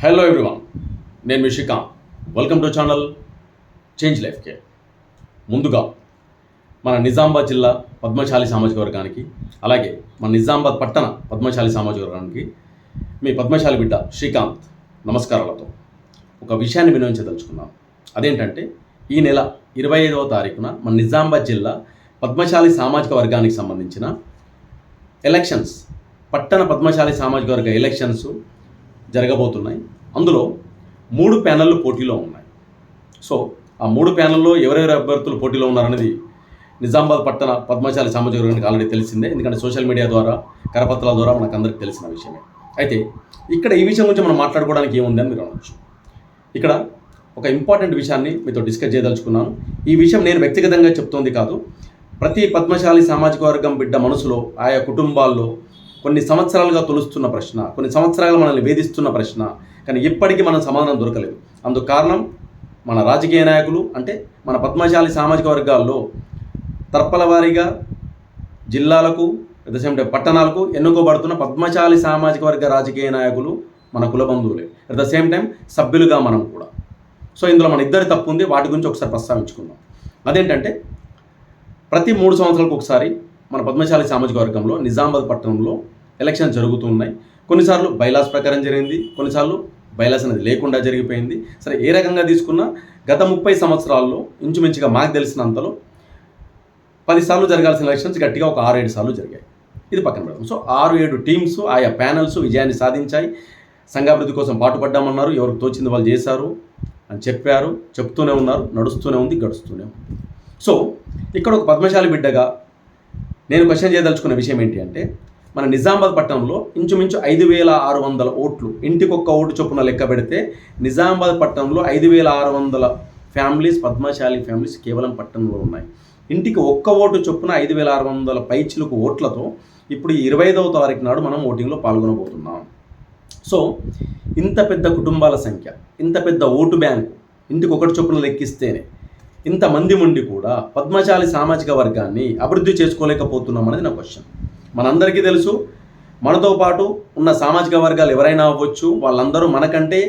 Hello everyone, నేను మీ Srikanth. Welcome to channel change life care. ముందుగా మన నిజామాబాద్ జిల్లా పద్మశాలి సామాజిక వర్గానికి, అలాగే మన నిజామాబాద్ పట్టణ పద్మశాలి సామాజిక వర్గానికి మీ పద్మశాలి బిడ్డ శ్రీకాంత్ నమస్కారాలతో ఒక విషయాన్ని వినియోగించదలుచుకున్నాను. అదేంటంటే ఈ నెల 25వ తారీఖున మన నిజామాబాద్ జిల్లా పద్మశాలి సామాజిక వర్గానికి సంబంధించిన ఎలక్షన్స్, పట్టణ పద్మశాలి సామాజిక వర్గ ఎలక్షన్స్ జరగబోతున్నాయి. అందులో 3 ప్యానెళ్ళు పోటీలో ఉన్నాయి. సో ఆ 3 ప్యానెల్లో ఎవరెవరు అభ్యర్థులు పోటీలో ఉన్నారనేది నిజామాబాద్ పట్టణ పద్మశాలి సామాజిక వర్గానికి ఆల్రెడీ తెలిసిందే, ఎందుకంటే సోషల్ మీడియా ద్వారా, కరపత్రాల ద్వారా మనకు అందరికీ తెలిసిన విషయమే. అయితే ఇక్కడ ఈ విషయం గురించి మనం మాట్లాడుకోవడానికి ఏముంది అని మీరు అనవచ్చు. ఇక్కడ ఒక ఇంపార్టెంట్ విషయాన్ని మీతో డిస్కస్ చేయదలుచుకున్నాను. ఈ విషయం నేను వ్యక్తిగతంగా చెప్తోంది కాదు, ప్రతి పద్మశాలి సామాజిక వర్గం బిడ్డ మనసులో, ఆయా కుటుంబాల్లో కొన్ని సంవత్సరాలుగా తొలుస్తున్న ప్రశ్న, కొన్ని సంవత్సరాలుగా మనల్ని వేధిస్తున్న ప్రశ్న, కానీ ఇప్పటికీ మన సమాధానం దొరకలేదు. అందుకు కారణం మన రాజకీయ నాయకులు, అంటే మన పద్మశాలి సామాజిక వర్గాల్లో తరపల వారీగా జిల్లాలకు, అట్ ద సేమ్ టైం పట్టణాలకు ఎన్నుకోబడుతున్న పద్మశాలి సామాజిక వర్గ రాజకీయ నాయకులు మన కుల బంధువులే, అట్ ద సేమ్ టైం సభ్యులుగా మనం కూడా. సో ఇందులో మన ఇద్దరి తప్పు ఉంది, వాటి గురించి ఒకసారి ప్రస్తావించుకుందాం. అదేంటంటే ప్రతి 3 సంవత్సరాలకు ఒకసారి మన పద్మశాలి సామాజిక వర్గంలో నిజామాబాద్ పట్టణంలో ఎలక్షన్ జరుగుతున్నాయి. కొన్నిసార్లు బైలాస్ ప్రకారం జరిగింది, కొన్నిసార్లు బైలాస్ అనేది లేకుండా జరిగిపోయింది. సరే, ఏ రకంగా తీసుకున్నా గత 30 సంవత్సరాల్లో ఇంచుమించుగా మాకు తెలిసినంతలో 10 సార్లు జరగాల్సిన ఎలక్షన్స్ గట్టిగా ఒక 6-7 సార్లు జరిగాయి. ఇది పక్కన పెడతాం. సో 6-7 టీమ్స్, ఆయా ప్యానల్స్ విజయాన్ని సాధించాయి. సంఘాభివృద్ధి కోసం పాటుపడ్డామన్నారు, ఎవరికి తోచింది వాళ్ళు చేశారు అని చెప్పారు, చెప్తూనే ఉన్నారు, నడుస్తూనే ఉంది, గడుస్తూనే ఉంది. సో ఇక్కడ ఒక పద్మశాలి బిడ్డగా నేను క్వశ్చన్ చేయదలుచుకున్న విషయం ఏంటి అంటే, మన నిజామాబాద్ పట్టణంలో ఇంచుమించు 5,600 ఓట్లు, ఇంటికొక్క ఓటు చొప్పున లెక్క పెడితే నిజామాబాద్ పట్టణంలో 5,600 ఫ్యామిలీస్, పద్మశాలి ఫ్యామిలీస్ కేవలం పట్టణంలో ఉన్నాయి. ఇంటికి ఒక్క ఓటు చొప్పున 5,600 పైచిలకు ఓట్లతో ఇప్పుడు 25వ తారీఖు నాడు మనం ఓటింగ్లో పాల్గొనబోతున్నాం. సో ఇంత పెద్ద కుటుంబాల సంఖ్య, ఇంత పెద్ద ఓటు బ్యాంకు ఇంటికి ఒకటి చొప్పున లెక్కిస్తేనే ఇంతమంది ఉండి కూడా పద్మశాలి సామాజిక వర్గాన్ని అభివృద్ధి చేసుకోలేకపోతున్నాం అనేది నా క్వశ్చన్. మనందరికీ తెలుసు, మనతో పాటు ఉన్న సామాజిక వర్గాలు ఎవరైనా అవ్వచ్చు, వాళ్ళందరూ మనకంటే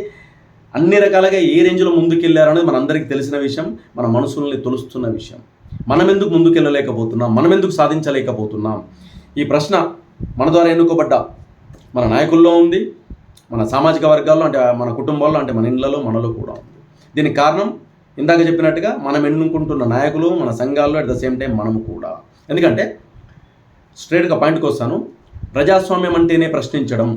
అన్ని రకాలుగా ఏ రేంజ్లో ముందుకెళ్ళారనేది మనందరికీ తెలిసిన విషయం, మన మనసుల్ని తొలుస్తున్న విషయం. మనం ఎందుకు ముందుకెళ్ళలేకపోతున్నాం, మనం ఎందుకు సాధించలేకపోతున్నాం? ఈ ప్రశ్న మన ద్వారా ఎన్నుకోబడ్డ మన నాయకుల్లో ఉంది, మన సామాజిక వర్గాల్లో, అంటే మన కుటుంబాల్లో, అంటే మన ఇళ్లలో, మనలో కూడా ఉంది. దీనికి కారణం ఇందాక చెప్పినట్టుగా మనం ఎన్నుకుంటున్న నాయకులు, మన సంఘాల్లో, అట్ ద సేమ్ టైం మనము కూడా. ఎందుకంటే స్ట్రైట్గా పాయింట్కి వస్తాను. ప్రజాస్వామ్యం అంటేనే ప్రశ్నించడం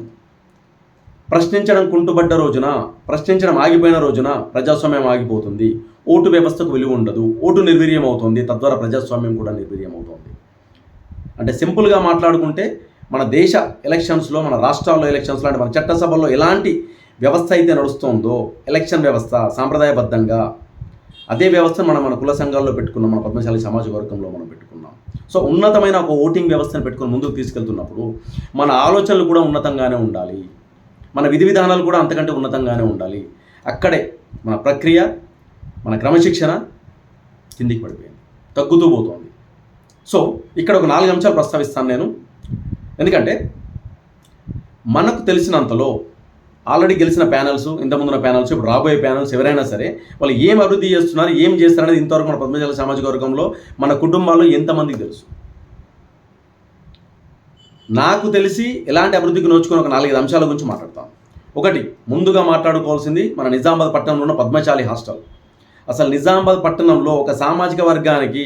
కుంటుబడ్డ రోజున, ప్రశ్నించడం ఆగిపోయిన రోజున ప్రజాస్వామ్యం ఆగిపోతుంది. ఓటు వ్యవస్థకు విలువ ఉండదు, ఓటు నిర్వీర్యం అవుతుంది, తద్వారా ప్రజాస్వామ్యం కూడా నిర్వీర్యం అవుతుంది. అంటే సింపుల్గా మాట్లాడుకుంటే మన దేశ ఎలక్షన్స్లో, మన రాష్ట్రాల్లో ఎలక్షన్స్లో, అంటే మన చట్టసభల్లో ఎలాంటి వ్యవస్థ అయితే నడుస్తుందో, ఎలక్షన్ వ్యవస్థ సాంప్రదాయబద్ధంగా అదే వ్యవస్థను మన కుల సంఘాల్లో పెట్టుకున్నాం, మన పద్మశాలి సామాజిక వర్గంలో మనం పెట్టుకున్నాం. సో ఉన్నతమైన ఒక ఓటింగ్ వ్యవస్థను పెట్టుకుని ముందుకు తీసుకెళ్తున్నప్పుడు మన ఆలోచనలు కూడా ఉన్నతంగానే ఉండాలి, మన విధి విధానాలు కూడా అంతకంటే ఉన్నతంగానే ఉండాలి. అక్కడే మన ప్రక్రియ, మన క్రమశిక్షణ కిందికి పడిపోయింది, తగ్గుతూ పోతుంది. సో ఇక్కడ ఒక 4 అంశాలు ప్రస్తావిస్తాను నేను. ఎందుకంటే మనకు తెలిసినంతలో ఆల్రెడీ గెలిచిన ప్యానల్స్, ఇంతకుముందున్న ప్యానల్స్, ఇప్పుడు రాబోయే ప్యానల్స్ ఎవరైనా సరే వాళ్ళు ఏం అభివృద్ధి చేస్తున్నారు, ఏం చేస్తారనేది ఇంతవరకు మన పద్మశాలి సామాజిక వర్గంలో మన కుటుంబాల్లో ఎంతమందికి తెలుసు? నాకు తెలిసి ఎలాంటి అభివృద్ధికి నోచుకొని ఒక 4-5 అంశాల గురించి మాట్లాడతాం. ఒకటి, ముందుగా మాట్లాడుకోవాల్సింది మన నిజామాబాద్ పట్టణంలో ఉన్న పద్మశాలి హాస్టల్. అసలు నిజామాబాద్ పట్టణంలో ఒక సామాజిక వర్గానికి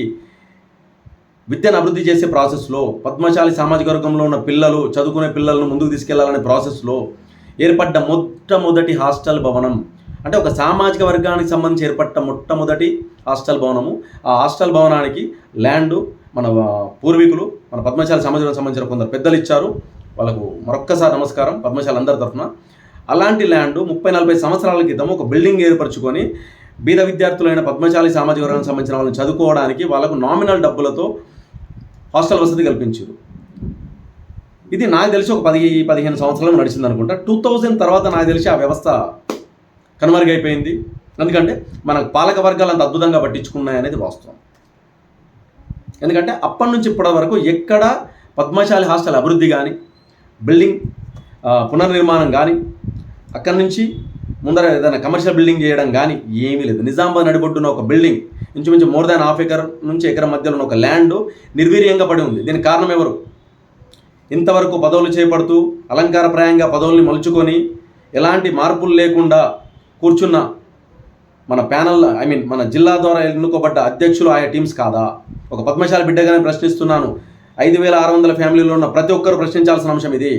విద్యను అభివృద్ధి చేసే ప్రాసెస్లో, పద్మశాలి సామాజిక వర్గంలో ఉన్న పిల్లలు, చదువుకునే పిల్లలను ముందుకు తీసుకెళ్లాలనే ప్రాసెస్లో ఏర్పడ్డ మొట్టమొదటి హాస్టల్ భవనం, అంటే ఒక సామాజిక వర్గానికి సంబంధించి ఏర్పడ్డ మొట్టమొదటి హాస్టల్ భవనము. ఆ హాస్టల్ భవనానికి ల్యాండు మన పూర్వీకులు, మన పద్మశాలి సమాజానికి సంబంధించిన కొందరు పెద్దలు ఇచ్చారు. వాళ్ళకు మరొక్కసారి నమస్కారం పద్మశాలి అందరి తరఫున. అలాంటి ల్యాండు 30-40 సంవత్సరాల క్రితం ఒక బిల్డింగ్ ఏర్పరచుకొని బీద విద్యార్థులైన పద్మశాలి సామాజిక వర్గానికి సంబంధించిన వాళ్ళని చదువుకోవడానికి వాళ్ళకు నామినల్ డబ్బులతో హాస్టల్ వసతి కల్పించారు. ఇది నాకు తెలిసి ఒక 10-15 సంవత్సరాలు నడిచింది అనుకుంటా. 2000 తర్వాత నాకు తెలిసి ఆ వ్యవస్థ కనుమరుగైపోయింది. ఎందుకంటే మన పాలక వర్గాలు అంత అద్భుతంగా పట్టించుకున్నాయనేది వాస్తవం. ఎందుకంటే అప్పటి నుంచి ఇప్పటి వరకు ఎక్కడ పద్మశాలి హాస్టల్ అభివృద్ధి కానీ, బిల్డింగ్ పునర్నిర్మాణం కానీ, అక్కడి నుంచి ముందర ఏదైనా కమర్షియల్ బిల్డింగ్ చేయడం కానీ ఏమీ లేదు. నిజామాబాద్ నడిబొడ్డున ఒక బిల్డింగ్ ఇంచుమించు మోర్ దాన్ ½ ఎకర్ నుంచి ఎకరం మధ్యలో ఉన్న ఒక ల్యాండ్ నిర్వీర్యంగా పడి ఉంది. దీనికి కారణం ఎవరు? ఇంతవరకు పదవులు చేపడుతూ అలంకారప్రాయంగా పదవుల్ని మలుచుకొని ఎలాంటి మార్పులు లేకుండా కూర్చున్న మన ప్యానల్ మన జిల్లా ద్వారా ఎన్నుకోబడ్డ అధ్యక్షులు ఆయా టీమ్స్ కాదా? ఒక పద్మశాలి బిడ్డగానే ప్రశ్నిస్తున్నాను. 5,600 ఫ్యామిలీలో ఉన్న ప్రతి ఒక్కరు ప్రశ్నించాల్సిన అంశం ఇది.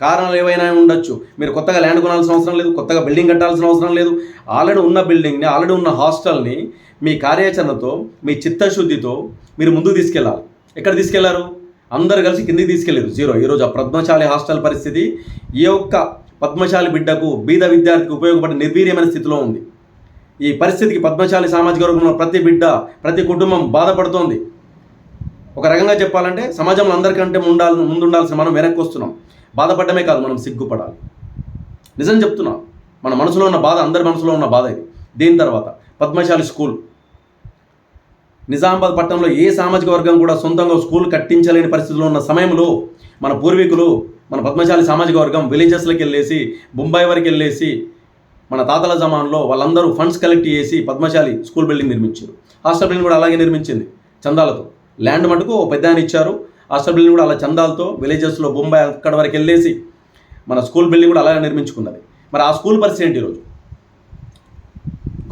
కారణాలు ఏవైనా ఉండొచ్చు. మీరు కొత్తగా ల్యాండ్ కొనాల్సిన అవసరం లేదు, కొత్తగా బిల్డింగ్ కట్టాల్సిన అవసరం లేదు. ఆల్రెడీ ఉన్న బిల్డింగ్ని, ఆల్రెడీ ఉన్న హాస్టల్ని మీ కార్యాచరణతో, మీ చిత్తశుద్ధితో మీరు ముందుకు తీసుకెళ్ళాలి. ఎక్కడ తీసుకెళ్లారు? అందరు కలిసి కిందికి తీసుకెళ్ళారు. 0. ఈరోజు ఆ పద్మశాలి హాస్టల్ పరిస్థితి ఏ ఒక్క పద్మశాలి బిడ్డకు, బీద విద్యార్థికి ఉపయోగపడే నిర్వీర్యమైన స్థితిలో ఉంది. ఈ పరిస్థితికి పద్మశాలి సామాజిక వర్గంలో ప్రతి బిడ్డ, ప్రతి కుటుంబం బాధపడుతోంది. ఒక రకంగా చెప్పాలంటే సమాజంలో అందరికంటే ముందుండాల్సిన మనం వెనక్కి వస్తున్నాం. బాధపడమే కాదు, మనం సిగ్గుపడాలి. నిజం చెప్తున్నాం. మన మనసులో ఉన్న బాధ, అందరి మనసులో ఉన్న బాధ ఇది. దీని తర్వాత పద్మశాలి స్కూల్. నిజామాబాద్ పట్టణంలో ఏ సామాజిక వర్గం కూడా సొంతంగా స్కూల్ కట్టించలేని పరిస్థితిలో ఉన్న సమయంలో మన పూర్వీకులు, మన పద్మశాలి సామాజిక వర్గం విలేజెస్లోకి వెళ్ళేసి, బొంబాయి వరకు వెళ్ళేసి, మన తాతల జమాన్లో వాళ్ళందరూ ఫండ్స్ కలెక్ట్ చేసి పద్మశాలి స్కూల్ బిల్డింగ్ నిర్మించారు. హాస్టల్ బిల్డింగ్ కూడా అలాగే నిర్మించింది చందాలతో. ల్యాండ్ మటుకు పెద్ద ఆయన ఇచ్చారు. హాస్టల్ బిల్డింగ్ కూడా అలా చందాలతో విలేజెస్లో బొంబాయి అక్కడ వరకు వెళ్ళేసి మన స్కూల్ బిల్డింగ్ కూడా అలాగే నిర్మించుకున్నది. మరి ఆ స్కూల్ పరిస్థితి ఏంటి ఈరోజు?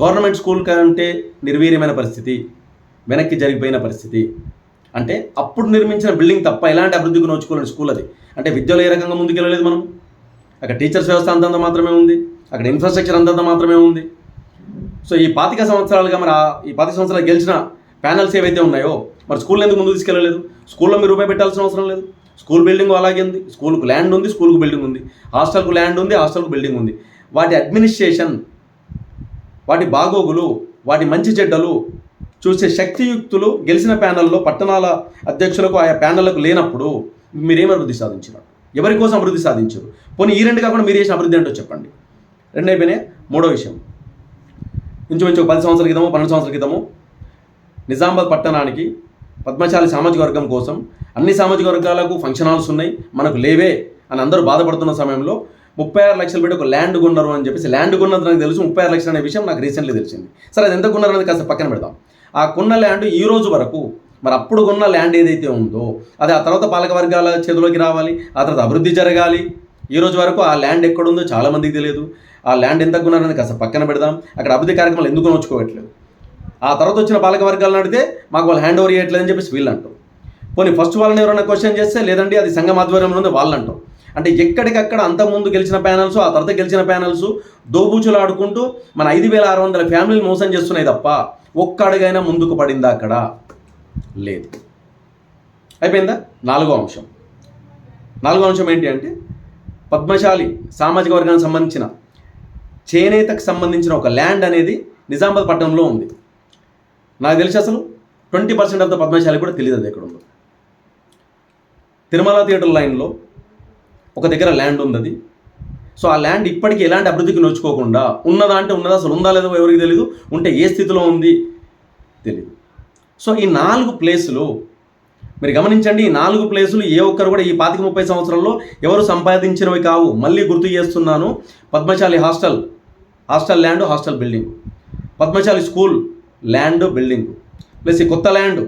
గవర్నమెంట్ స్కూల్ కంటే నిర్వీర్యమైన పరిస్థితి, వెనక్కి జరిగిపోయిన పరిస్థితి. అంటే అప్పుడు నిర్మించిన బిల్డింగ్ తప్ప ఎలాంటి అభివృద్ధికి నోచుకోలేని స్కూల్ అది. అంటే విద్యలో ఏ రకంగా ముందుకెళ్ళలేదు మనం. అక్కడ టీచర్స్ వ్యవస్థ అంతంత మాత్రమే ఉంది, అక్కడ ఇన్ఫ్రాస్ట్రక్చర్ అంతంత మాత్రమే ఉంది. సో ఈ 25 సంవత్సరాలుగా మరి ఈ 25 సంవత్సరాలు గెలిచిన ప్యానల్స్ ఏవైతే ఉన్నాయో మరి స్కూల్ ఎందుకు ముందుకు తీసుకెళ్ళలేదు? స్కూల్లో మీరు రూపాయి పెట్టాల్సిన అవసరం లేదు. స్కూల్ బిల్డింగ్ అలాగే ఉంది. స్కూల్కు ల్యాండ్ ఉంది, స్కూల్కు బిల్డింగ్ ఉంది. హాస్టల్కు ల్యాండ్ ఉంది, హాస్టల్కు బిల్డింగ్ ఉంది. వాటి అడ్మినిస్ట్రేషన్, వాటి బాగోగులు, వాటి మంచి చెడ్డలు చూసే శక్తియుక్తులు గెలిచిన ప్యానల్లో పట్టణాల అధ్యక్షులకు, ఆయా ప్యానళ్లకు లేనప్పుడు మీరేం అభివృద్ధి సాధించినారు? ఎవరి కోసం అభివృద్ధి సాధించారు? పోనీ ఈ 2 కాకుండా మీరు చేసిన అభివృద్ధి ఏంటో చెప్పండి. 2 అయిపోయినాయి. 3వ విషయం, ఇంచుమించు 10 సంవత్సరాల క్రితము, 12 సంవత్సరాల క్రితము నిజామాబాద్ పట్టణానికి పద్మశాలి సామాజిక వర్గం కోసం అన్ని సామాజిక వర్గాలకు ఫంక్షన్ హాల్స్ ఉన్నాయి, మనకు లేవే అని అందరూ బాధపడుతున్న సమయంలో 36 లక్షలు పెట్టి ఒక ల్యాండ్ కొన్నారు అని చెప్పేసి, ల్యాండ్ కొన్నది నాకు తెలుసు, 36 లక్షలు అనే విషయం నాకు రీసెంట్లీ తెలిసింది. సరే, అది ఎంత కొన్నారు అనేది కాస్త పక్కన పెడదాం. ఆ కొన్న ల్యాండ్ ఈ రోజు వరకు, మరి అప్పుడు కొన్న ల్యాండ్ ఏదైతే ఉందో అది ఆ తర్వాత పాలక వర్గాల చేతిలోకి రావాలి, ఆ తర్వాత అభివృద్ధి జరగాలి. ఈ రోజు వరకు ఆ ల్యాండ్ ఎక్కడుందో చాలామందికి తెలియదు. ఆ ల్యాండ్ ఎంత కొన్నారనేది కాస్త పక్కన పెడదాం. అక్కడ అభివృద్ధి కార్యక్రమాలు ఎందుకు నోచుకోవట్లేదు? ఆ తర్వాత వచ్చిన పాలక వర్గాలను అడిగితే మాకు వాళ్ళు హ్యాండ్ ఓవర్ చేయట్లేదని చెప్పేసి వీళ్ళు అంటారు. పోనీ ఫస్ట్ వాళ్ళని ఎవరైనా క్వశ్చన్ చేస్తే లేదండి అది సంఘం ఆధ్వర్యంలో ఉంది వాళ్ళు అంటారు. అంటే ఎక్కడికక్కడ అంతకుముందు గెలిచిన ప్యానల్స్, ఆ తర్వాత గెలిచిన ప్యానల్స్ దోబూచులు ఆడుకుంటూ మన 5,600 ఫ్యామిలీలు మోసం చేస్తున్నాయి తప్ప ఒక్క అడుగైనా ముందుకు పడిందా? అక్కడ లేదు. అయిపోయిందా? 4వ అంశం. 4వ అంశం ఏంటి అంటే పద్మశాలి సామాజిక వర్గానికి సంబంధించిన చేనేతకు సంబంధించిన ఒక ల్యాండ్ అనేది నిజామాబాద్ పట్టణంలో ఉంది. నాకు తెలిసి అసలు 20% ఆఫ్ ద పద్మశాలి కూడా తెలియదు అది ఎక్కడ ఉందో. తిరుమల థియేటర్ లైన్లో ఒక దగ్గర ల్యాండ్ ఉంది అది. సో ఆ ల్యాండ్ ఇప్పటికీ ఎలాంటి అభివృద్ధికి నోచుకోకుండా ఉన్నదా అంటే ఉన్నదా, అసలు ఉందా లేదో ఎవరికి తెలియదు, ఉంటే ఏ స్థితిలో ఉంది తెలియదు. సో ఈ 4 ప్లేసులు మీరు గమనించండి. ఈ 4 ప్లేసులు ఏ ఒక్కరు కూడా ఈ 25-30 సంవత్సరాల్లో ఎవరు సంపాదించినవి కావు. మళ్ళీ గుర్తు చేస్తున్నాను, Padmashali hostel land, hostel building, Padmashali school land, building, plus ఈ కొత్త ల్యాండ్,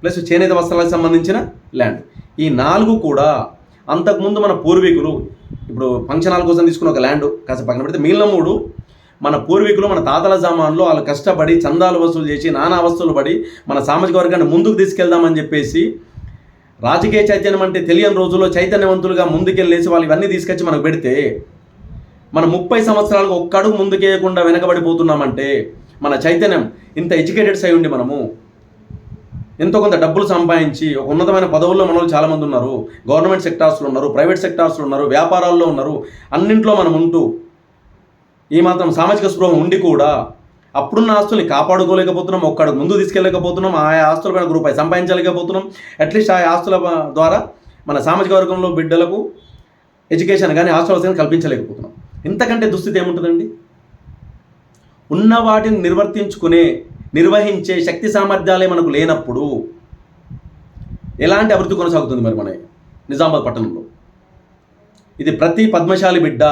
ప్లస్ చేనేత వస్త్రాలకు సంబంధించిన ల్యాండ్. ఈ 4 కూడా అంతకుముందు మన పూర్వీకులు, ఇప్పుడు ఫంక్షన్ హాల్ కోసం తీసుకున్న ఒక ల్యాండ్ కాస్త పక్కన పెడితే మిగిలిన 3 మన పూర్వీకులు, మన తాతల జమాన్లో వాళ్ళు కష్టపడి చందాలు వసూలు చేసి నానా వస్తువులు పడి మన సామాజిక వర్గాన్ని ముందుకు తీసుకెళ్దామని చెప్పేసి రాజకీయ చైతన్యం అంటే తెలియని రోజుల్లో చైతన్యవంతులుగా ముందుకెళ్ళేసి వాళ్ళు ఇవన్నీ తీసుకొచ్చి మనకు పెడితే మనం 30 సంవత్సరాలకు ఒక్క అడుగు ముందుకేయకుండా వెనకబడిపోతున్నామంటే మన చైతన్యం ఇంత ఎడ్యుకేటెడ్స్ అయి ఉండి మనము ఎంతో కొంత డబ్బులు సంపాదించి ఒక ఉన్నతమైన పదవుల్లో మనలో చాలామంది ఉన్నారు. గవర్నమెంట్ సెక్టార్స్లో ఉన్నారు, ప్రైవేట్ సెక్టార్స్లో ఉన్నారు, వ్యాపారాల్లో ఉన్నారు. అన్నింట్లో మనం ఉంటూ ఈ మాత్రం సామాజిక స్పృహ ఉండి కూడా అప్పుడున్న ఆస్తుల్ని కాపాడుకోలేకపోతున్నాం, ఒక్కడికి ముందు తీసుకెళ్ళలేకపోతున్నాం, ఆయా ఆస్తులపైన రూపాయి సంపాదించలేకపోతున్నాం. అట్లీస్ట్ ఆ ఆస్తుల ద్వారా మన సామాజిక వర్గంలో బిడ్డలకు ఎడ్యుకేషన్ కానీ హాస్టల్స్ కానీ కల్పించలేకపోతున్నాం. ఇంతకంటే దుస్థితి ఏముంటుందండి? ఉన్న వాటిని నిర్వహించే శక్తి సామర్థ్యాలే మనకు లేనప్పుడు ఎలాంటి అభివృద్ధి కొనసాగుతుంది మరి మన నిజామాబాద్ పట్టణంలో? ఇది ప్రతి పద్మశాలి బిడ్డ,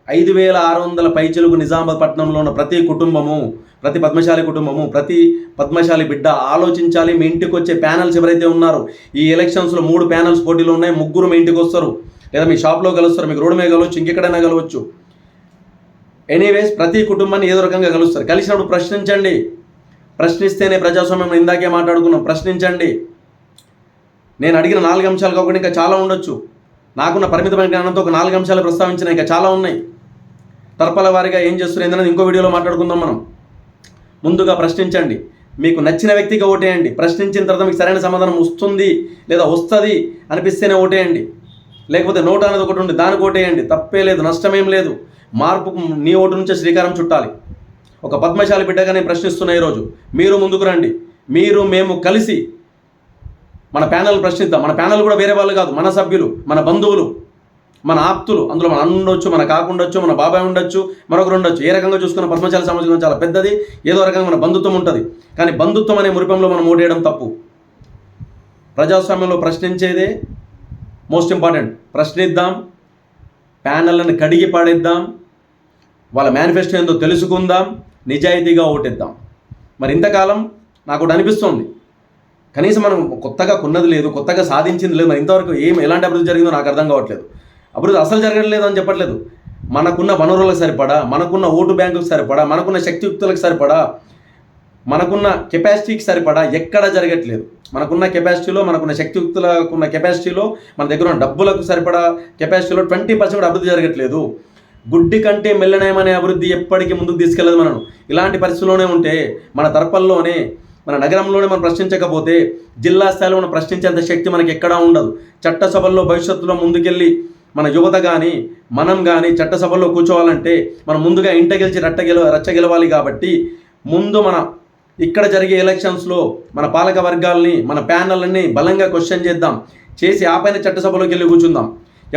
5,600 పైచిలుకు నిజామాబాద్ పట్టణంలో ఉన్న ప్రతి కుటుంబము, ప్రతి పద్మశాలి కుటుంబము, ప్రతి పద్మశాలి బిడ్డ ఆలోచించాలి. మీ ఇంటికి వచ్చే ప్యానల్స్ ఎవరైతే ఉన్నారో, ఈ ఎలక్షన్స్లో 3 ప్యానల్స్ పోటీలు ఉన్నాయి. 3 మీ ఇంటికి వస్తారు, లేదా మీ షాప్లో కలుస్తారు, మీకు రోడ్డు మీద కలవచ్చు, ఇంకెక్కడైనా కలవచ్చు. ఎనీవేస్ ప్రతి కుటుంబాన్ని ఏదో రకంగా కలుస్తారు. కలిసినప్పుడు ప్రశ్నించండి. ప్రశ్నిస్తేనే ప్రజాస్వామ్యం. ఇందాకే మాట్లాడుకున్నాం. ప్రశ్నించండి. నేను అడిగిన 4 అంశాలు కాకుండా ఇంకా చాలా ఉండొచ్చు. నాకున్న పరిమితమైన జ్ఞానంతో ఒక 4 అంశాలు ప్రస్తావించిన, ఇంకా చాలా ఉన్నాయి. తరపల వారిగా ఏం చేస్తున్నారు ఏంటనేది ఇంకో వీడియోలో మాట్లాడుకుందాం మనం. ముందుగా ప్రశ్నించండి. మీకు నచ్చిన వ్యక్తిగా ఓటేయండి. ప్రశ్నించిన తర్వాత మీకు సరైన సమాధానం వస్తుంది లేదా వస్తుంది అనిపిస్తేనే ఓటేయండి. లేకపోతే నోట్ అనేది ఒకటి ఉంది, దానికి ఓటేయండి. తప్పే లేదు, నష్టమేం లేదు. మార్పుకు నీ ఓటు నుంచే శ్రీకారం చుట్టాలి. ఒక పద్మశాలి బిడ్డగా నేను ప్రశ్నిస్తున్నా ఈరోజు. మీరు ముందుకు రండి. మీరు మేము కలిసి మన ప్యానల్ ప్రశ్నిద్దాం. మన ప్యానల్ కూడా వేరే వాళ్ళు కాదు, మన సభ్యులు, మన బంధువులు, మన ఆప్తులు. అందులో మన అన్న ఉండొచ్చు, మన కాకు ఉండొచ్చు, మన బాబాయ్ ఉండొచ్చు, మరొకరు ఉండొచ్చు. ఏ రకంగా చూసుకున్న పద్మశాలి సమాజం చాలా పెద్దది. ఏదో రకంగా మన బంధుత్వం ఉంటుంది. కానీ బంధుత్వం అనే మురిపంలో మనం ఓటేయడం తప్పు. ప్రజాస్వామ్యంలో ప్రశ్నించేదే మోస్ట్ ఇంపార్టెంట్. ప్రశ్నిద్దాం, ప్యానల్ని కడిగి పాడేద్దాం, వాళ్ళ మేనిఫెస్టో ఏందో తెలుసుకుందాం, నిజాయితీగా ఓటేద్దాం. మరి ఇంతకాలం నాకు ఒకటి అనిపిస్తుంది, కనీసం మనం కొత్తగా కొన్నది లేదు, కొత్తగా సాధించింది లేదు. మరి ఇంతవరకు ఎలాంటి అభివృద్ధి జరిగిందో నాకు అర్థం కావట్లేదు. అభివృద్ధి అసలు జరగట్లేదు అని చెప్పట్లేదు. మనకున్న వనరులకు సరిపడా, మనకున్న ఓటు బ్యాంకులకు సరిపడా, మనకున్న శక్తియుక్తులకు సరిపడా, మనకున్న కెపాసిటీకి సరిపడా ఎక్కడ జరగట్లేదు. మనకున్న కెపాసిటీలో, మనకున్న శక్తియుక్తులకు ఉన్న కెపాసిటీలో, మన దగ్గర ఉన్న డబ్బులకు సరిపడా కెపాసిటీలో 20% కూడా అభివృద్ధి జరగట్లేదు. గుడ్డి కంటే మెల్లనేమనే అభివృద్ధి ఎప్పటికీ ముందుకు తీసుకెళ్ళదు మనం. ఇలాంటి పరిస్థితుల్లోనే ఉంటే, మన తరపల్లోనే, మన నగరంలోనే మనం ప్రశ్నించకపోతే, జిల్లా స్థాయిలో మనం ప్రశ్నించేంత శక్తి మనకి ఎక్కడా ఉండదు. చట్టసభల్లో భవిష్యత్తులో ముందుకెళ్ళి మన యువత కానీ మనం కానీ చట్టసభల్లో కూర్చోవాలంటే మనం ముందుగా ఇంట గెలిచి రచ్చ గెలవాలి. కాబట్టి ముందు మన ఇక్కడ జరిగే ఎలక్షన్స్లో మన పాలక వర్గాల్ని, మన ప్యానల్ని బలంగా క్వశ్చన్ చేద్దాం. చేసి ఆ పైన చట్టసభలోకి వెళ్ళి కూర్చుందాం.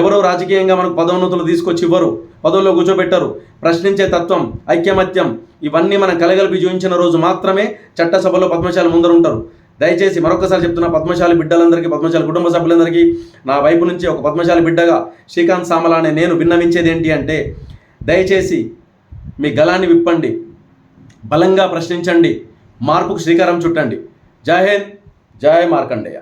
ఎవరో రాజకీయంగా మనకు పదోన్నతులు తీసుకొచ్చి ఇవ్వరు, పదవుల్లో కూర్చోబెట్టరు. ప్రశ్నించే తత్వం, ఐక్యమత్యం ఇవన్నీ మనం కలగలిపి చూపించిన రోజు మాత్రమే చట్టసభలో పద్మశాలి ముందర ఉంటారు. దయచేసి మరొకసారి చెప్తున్నా, పద్మశాలి బిడ్డలందరికీ, పద్మశాలి కుటుంబ సభ్యులందరికీ నా వైపు నుంచి ఒక పద్మశాలి బిడ్డగా శ్రీకాంత్ సామల అనే నేను విన్నవించేది ఏంటి అంటే, దయచేసి మీ గళాన్ని విప్పండి, బలంగా ప్రశ్నించండి, మార్పుకు శ్రీకారం చుట్టండి. జై హింద్, జై మార్కండేయ.